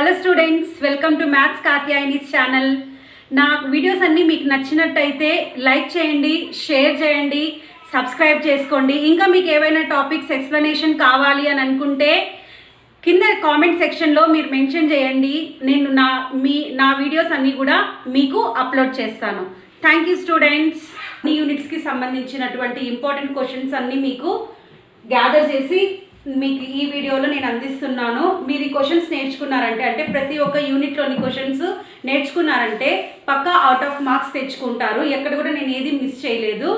Hello students, welcome to maths Katyayani's channel. నా videos అన్నీ మీకు నచ్చినట్టయితే లైక్ చేయండి, షేర్ చేయండి, సబ్స్క్రైబ్ చేసుకోండి. ఇంకా మీకు ఏవైనా టాపిక్స్ ఎక్స్ప్లెనేషన్ కావాలి అని అనుకుంటే కింద కామెంట్ సెక్షన్లో మీరు మెన్షన్ చేయండి. నేను నా వీడియోస్ అన్నీ కూడా మీకు అప్లోడ్ చేస్తాను. Thank you students. ఈ యూనిట్స్కి సంబంధించినటువంటి ఇంపార్టెంట్ క్వశ్చన్స్ అన్నీ మీకు గ్యాదర్ చేసి మీకు ఈ వీడియోలో నేను అందిస్తున్నాను. మీరు ఈ క్వశ్చన్స్ నేర్చుకున్నారంటే, అంటే ప్రతి ఒక్క యూనిట్లోని క్వశ్చన్స్ నేర్చుకున్నారంటే పక్కా అవుట్ ఆఫ్ మార్క్స్ తెచ్చుకుంటారు. ఎక్కడ కూడా నేను ఏది మిస్ చేయలేదు.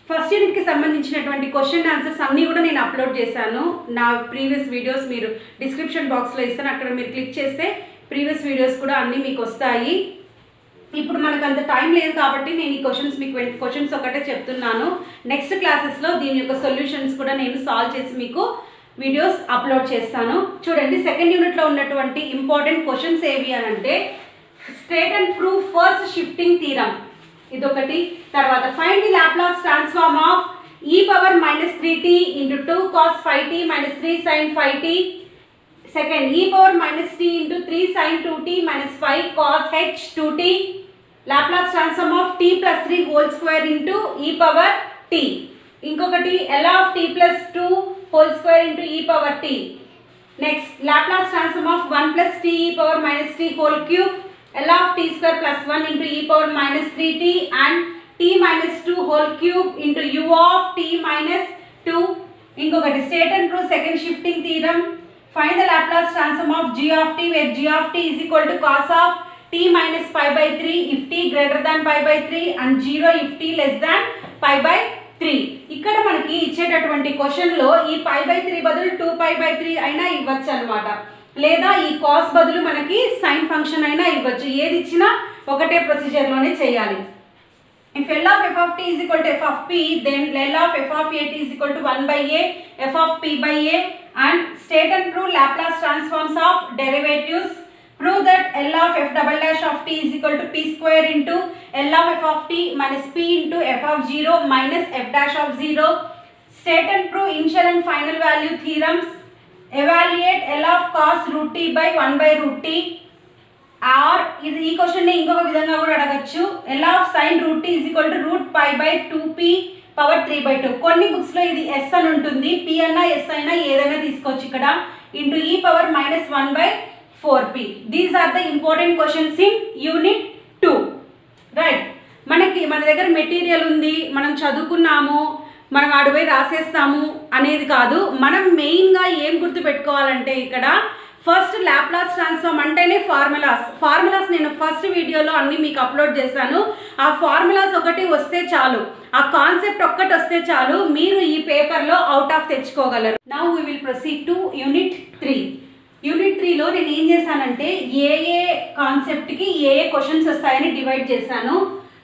ఫస్ట్ యూనిట్కి సంబంధించినటువంటి క్వశ్చన్ ఆన్సర్స్ అన్నీ కూడా నేను అప్లోడ్ చేశాను. నా ప్రీవియస్ వీడియోస్ మీరు డిస్క్రిప్షన్ బాక్స్లో ఇస్తాను, అక్కడ మీరు క్లిక్ చేస్తే ప్రీవియస్ వీడియోస్ కూడా అన్నీ మీకు వస్తాయి. ఇప్పుడు మనకు అంత టైం లేదు కాబట్టి నేను ఈ క్వశ్చన్స్ మీకు క్వశ్చన్స్ ఒకటే చెప్తున్నాను. నెక్స్ట్ క్లాసెస్లో దీని యొక్క సొల్యూషన్స్ కూడా నేను సాల్వ్ చేసి మీకు వీడియోస్ అప్లోడ్ చేస్తాను. చూడండి, సెకండ్ యూనిట్లో ఉన్నటువంటి ఇంపార్టెంట్ క్వశ్చన్స్ ఏవి అని అంటే, state and prove first shifting theorem ఇదొకటి. తర్వాత find the Laplace transform of e power -3t into 2 cos 5t minus 3 sin 5t. Second, e power -t into 3 sin 2t minus 5 cos h 2t. Laplace transform of t plus 3 whole square into e power t. ఇంకొకటి L of t plus 2 whole square into e power t. Next, Laplace transform of 1 plus t e power -t whole cube. L of t square plus 1 into e power -3t and t minus 2 whole cube into u of t minus 2. ఇంకొకటి, state and prove second shifting theorem. Find the Laplace transform of g of t where g of t is equal to cos of t minus pi by 3 if t greater than pi by 3 and 0 if t less than pi by 3. ఇక్కడ మనకి ఇచ్చేటటువంటి క్వశ్చన్లో ఈ pi by 3 బదులు 2 pi by 3 అయినా ఇవ్వచ్చు అనమాట, లేదా ఈ cos బదులు మనకి sin ఫంక్షన్ అయినా ఇవ్వచ్చు. ఏది ఇచ్చినా ఒకటే ప్రొసీజర్లోనే చేయాలి. If L of f of t is equal to f of p, then L of f of a t is equal to 1 by a f of p by a. And state and prove Laplace transforms of derivatives. Prove that L of f double dash of t is equal to p square into L of f of t minus p into f of 0 minus f dash of 0. State and prove initial and final value theorems. Evaluate L of cos root t by 1 by root t. Or ఈ question ని ఇంకొక విధంగా కూడా అడగచ్చు. L of sin root t is equal to root pi by 2p power 3/2. కొన్ని బుక్స్లో ఇది s అని ఉంటుంది, p అన్నా s అయినా ఏదైనా తీసుకోవచ్చు ఇక్కడ. Into e power -1/4p. These are the important questions in unit 2. Right, మన దగ్గర మెటీరియల్ ఉంది, మనం చదువుకున్నాము, మనం ఆడిపోయి రాసేస్తాము అనేది కాదు. మనం మెయిన్గా ఏం గుర్తుపెట్టుకోవాలంటే, ఇక్కడ ఫస్ట్ లాప్లాస్ ట్రాన్స్ఫార్మ్ అంటేనే ఫార్ములాస్ నేను ఫస్ట్ వీడియోలో అన్నీ మీకు అప్లోడ్ చేశాను. ఆ ఫార్ములాస్ ఒకటి వస్తే చాలు, ఆ కాన్సెప్ట్ ఒక్కటి వస్తే చాలు, మీరు ఈ పేపర్లో అవుట్ ఆఫ్ తెచ్చుకోగలరు. Now we will proceed to unit 3. Unit 3లో నేను ఏం చేశానంటే, ఏ కాన్సెప్ట్కి ఏ క్వశ్చన్స్ వస్తాయని డివైడ్ చేశాను.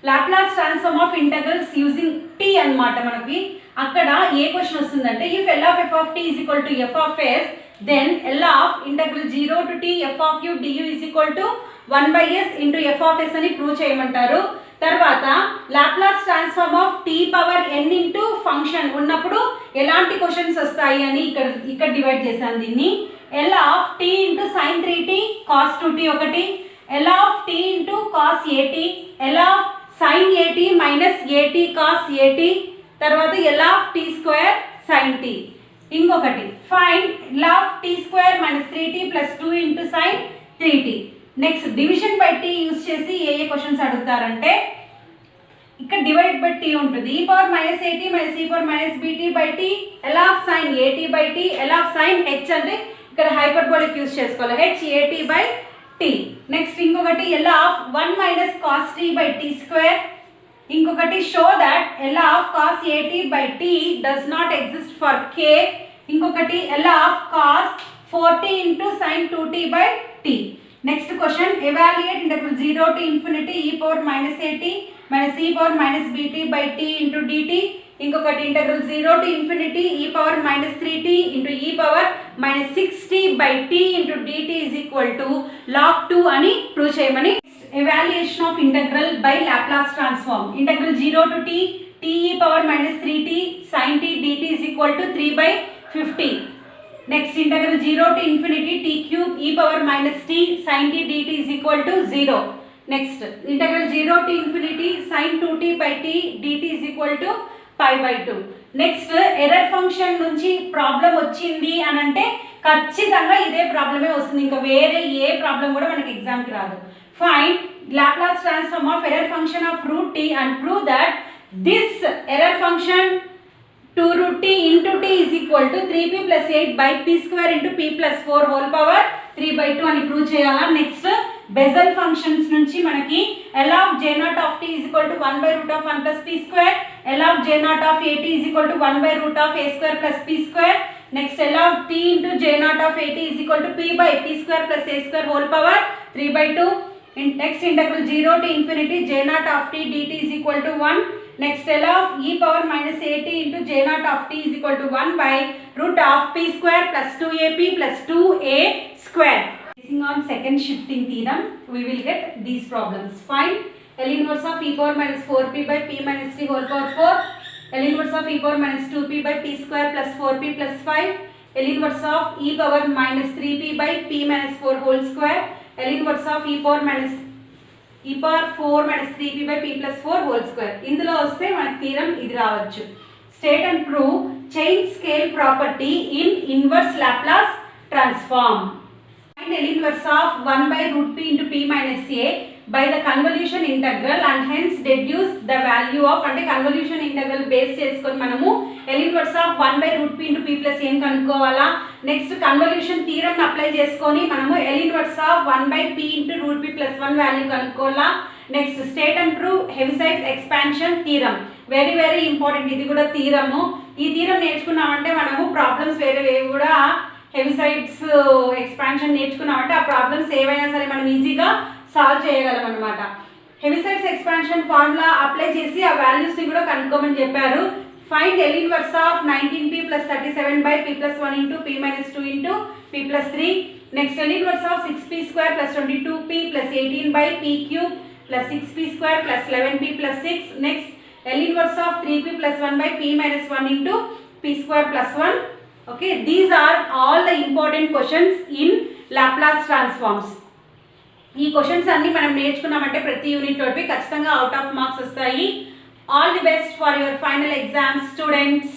Laplace transform of integrals using t అన్నమాట. మనకి అక్కడ ఏ క్వశ్చన్ వస్తుందంటే, if L of f of t is equal to f of s, then L of integral 0 to t f of u du is equal to 1 by s into f of s అని prove చేయమంటారు. తర్వాత Laplace transform of t power n into function ఉన్నప్పుడు ఎలాంటి questions వస్తాయి అని ఇక్కడ divide చేశాను దీన్ని. L of t into sin 3t cos 2t ఒకటి, L of t into cos at, L of sin at minus at cos at, తర్వాత L of t square sin t. ఇంకొకటి, find L of t square minus 3t plus 2 into sin 3t. Next, division by t use చేసి ఏ questions అడుగుతారంటే, ఇక్కడ divide by t ఉంటుంది. e power -at minus e power -bt by t, L of sin at by t, L of sin h అంటే ఇక్కడ hyperbolic use చేసుకోవాలి, h at by t. Next ఇంకొకటి, L of 1 minus cos t by t square. ఇంకొకటి, show that L of cos at by t does not exist for k. ఇంకొకటి, L of cos 4t into sin 2t by t. Next question, evaluate integral 0 to infinity e power -at minus e power -bt by t into dt. ఇంకొకటి, integral 0 to infinity e power -3t into e power -6t by t into dt is equal to log 2 అని prove చేయమని. Evaluation of integral by Laplace transform. Integral 0 to t t e power -3t sin t dt is equal to 3/50. Next integral 0 to infinity t cube e power minus t sin t dt is equal to 0. Next integral 0 to infinity sin 2t by t dt is equal to pi by 2. Next error function నుంచి problem వచ్చింది అని అంటే ఖచ్చితంగా ఇదే ప్రాబ్లమే వస్తుంది, ఇంకా వేరే ఏ ప్రాబ్లం కూడా మనకి ఎగ్జామ్కి రాదు. Find Laplace transform of error function of root t and prove that this error function 2 root t into t is equal to 3p plus 8 by p square into p plus 4 whole power 3 by 2 అని prove చేయాలా. Next bezel functions నుంచి మనకి L of j naught of t is equal to 1 by root of 1 plus p square, L of j naught of at is equal to 1 by root of a square plus p square. Next L of t into j naught of at is equal to p by p square plus a square whole power 3 by 2. Next integral 0 to infinity j naught of t dt is equal to 1. Next L of e power minus at into j naught of t is equal to 1 by root of p square plus 2ap plus 2a square. Basing on second shifting theorem, we will get these problems. Find L inverse of e power minus 4p by p minus 3 whole power 4. L inverse of e power minus 2p by p square plus 4p plus 5. L inverse of e power minus 3p by p minus 4 whole square. L inverse of e power 4 minus 3p by p plus 4 whole square. ఇందులో వస్తే మన theorem ఇది రావచ్చు. State and prove chain scale property in inverse Laplace transform. Find L inverse of 1 by root p into p minus a by the convolution integral and hence deduce the value of, అంటే convolution integral base చేసుకొని మనము L inverse of 1 by root p into p plus a కనుక్కోవాలా. Next convolution theorem apply చేసుకొని మనము L inverse of 1 by p into root p plus 1 value కనుక్కోవాలా. Next state and prove Heaviside's expansion theorem. Very very important, ఇది కూడా థీరము. ఈ theorem నేర్చుకున్నామంటే మనము problems వేరేవి కూడా హెవిసైడ్స్ ఎక్స్పాన్షన్ నేర్చుకున్నామంటే ఆ ప్రాబ్లమ్స్ ఏవైనా సరే మనం ఈజీగా సాల్వ్ చేయగలం అనమాట. హెవిసైడ్స్ ఎక్స్పాన్షన్ ఫార్ములా అప్లై చేసి ఆ వాల్యూస్ని కూడా కనుక్కోమని చెప్పారు. Find L inverse of 19p plus 37 by p plus 1 into p minus 2 into p plus 3. Next L inverse of 6p square plus 22p plus 18 by p cube plus 6p square plus 11p plus 6. Next L inverse of 3p plus 1 by p minus 1 into p square plus 1. Okay, these are all the important questions in Laplace transforms. ఈ questions అన్ని మనం నేర్చుకున్నామంటే ప్రతి unit లోపి ఖచ్చితంగా out of marks వస్తాయి. All the best for your final exams students.